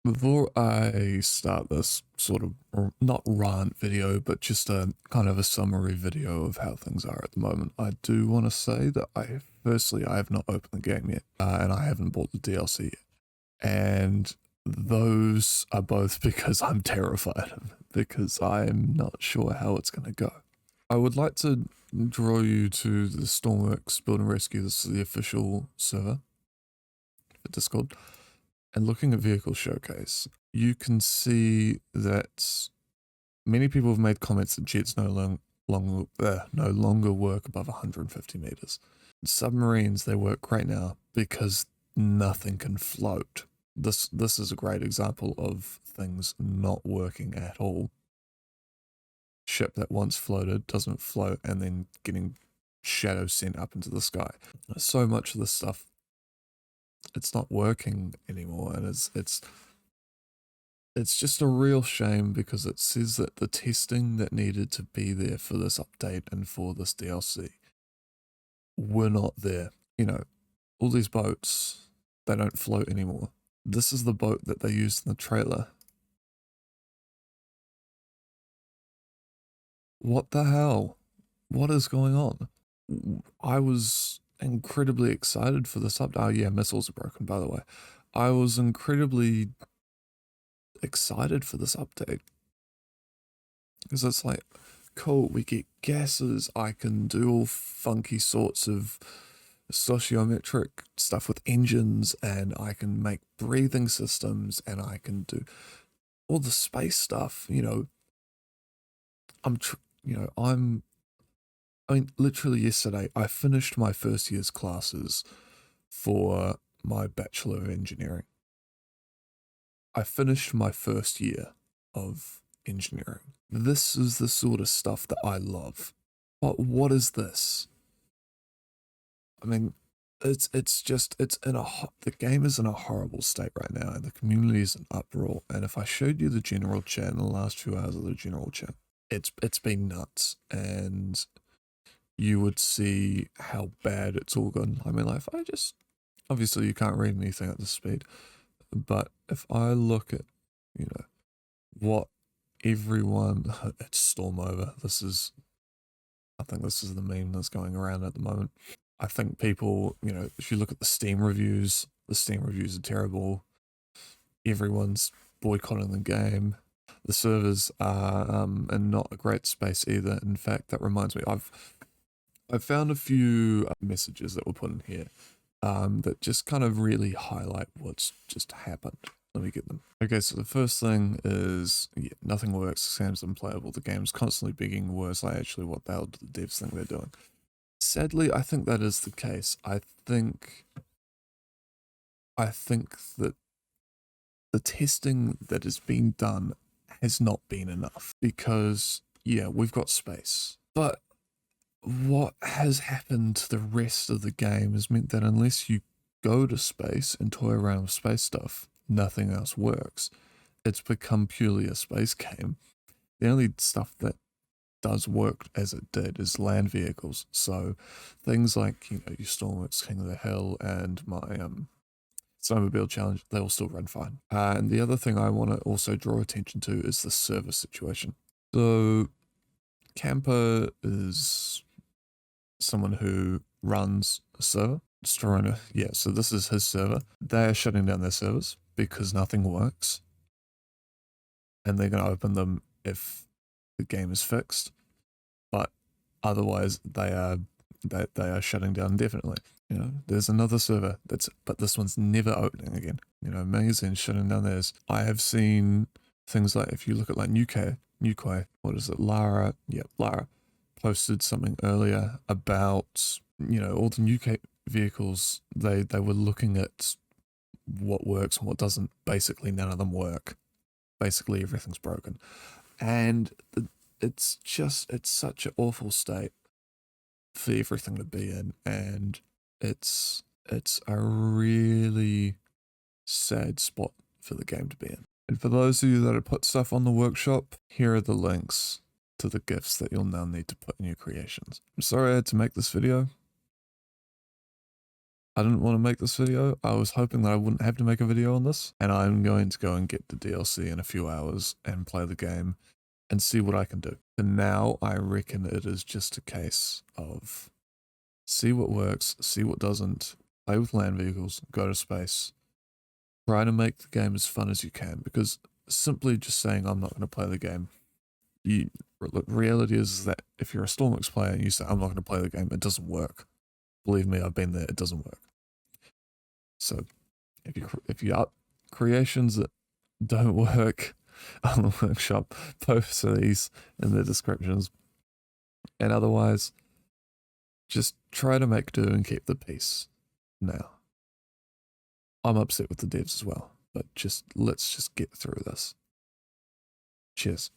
Before I start this sort of, not rant video, but just a kind of a summary video of how things are at the moment, I do want to say that firstly, I have not opened the game yet, and I haven't bought the DLC yet. And those are both because I'm terrified of it, because I'm not sure how it's going to go. I would like to draw you to the Stormworks Build and Rescue. This is the official server for Discord. And looking at Vehicle Showcase, you can see that many people have made comments that jets no longer work above 150 meters. Submarines, they work great now because nothing can float. This is a great example of things not working at all. Ship that once floated doesn't float and then getting shadow sent up into the sky. So much of this stuff, it's not working anymore, and it's just a real shame because it says that the testing that needed to be there for this update and for this DLC were not there. You know, all these boats, they don't float anymore. This is the boat that they used in the trailer. What the hell? What is going on? I was incredibly excited for this update. Oh yeah, missiles are broken, by the way. I was incredibly excited for this update because it's like, cool, we get gases, I can do all funky sorts of sociometric stuff with engines, and I can make breathing systems, and I can do all the space stuff. You know, I mean, literally yesterday I finished my first year's classes for my Bachelor of Engineering. I finished my first year of engineering. This is the sort of stuff that I love. But what is this? I mean, the game is in a horrible state right now, and the community is in uproar. And if I showed you the general chat in the last few hours of the general chat, it's been nuts, and you would see how bad it's all gone. I mean, like, if I just, obviously you can't read anything at this speed, but if I look at, you know, what everyone, it's storm over. I think this is the meme that's going around at the moment. I think people, you know, if you look at the Steam reviews are terrible. Everyone's boycotting the game. The servers are in not a great space either. In fact, that reminds me, I've found a few messages that were put in here that just kind of really highlight what's just happened. Let me get them. Okay, so the first thing is, yeah, nothing works, the game's unplayable, the game's constantly begging worse. Like, actually, what the hell do the devs think they're doing? Sadly, I think that is the case. I think that the testing that has been done has not been enough because, yeah, we've got space. But what has happened to the rest of the game has meant that unless you go to space and toy around with space stuff, nothing else works. It's become purely a space game. The only stuff that does work as it did is land vehicles. So things like, you know, your Stormworks, King of the Hill, and my snowmobile challenge, they will still run fine. And the other thing I want to also draw attention to is the server situation. So Camper is someone who runs a server. Storona, yeah, so this is his server. They are shutting down their servers because nothing works. And they're going to open them if the game is fixed. But otherwise, they are shutting down indefinitely. You know, there's another server but this one's never opening again. You know, Magazine shutting down theirs. I have seen things like, if you look at like Newquay, what is it, Lara? Yeah, Lara posted something earlier about, you know, all the Newquay vehicles, they were looking at what works and what doesn't. Basically, none of them work. Basically, everything's broken. And it's such an awful state for everything to be in, and it's a really sad spot for the game to be in. And for those of you that have put stuff on the workshop, here are the links to the gifts that you'll now need to put in your creations. I'm sorry I had to make this video. I didn't want to make this video. I was hoping that I wouldn't have to make a video on this, and I'm going to go and get the DLC in a few hours and play the game and see what I can do. For now, I reckon it is just a case of see what works, see what doesn't, play with land vehicles, go to space, try to make the game as fun as you can, because simply just saying I'm not going to play the game, reality is that if you're a Stormworks player and you say I'm not going to play the game, it doesn't work. Believe me, I've been there, it doesn't work. So if you up creations that don't work on the workshop, post these in the descriptions. And otherwise, just try to make do and keep the peace. Now, I'm upset with the devs as well, but let's just get through this. Cheers.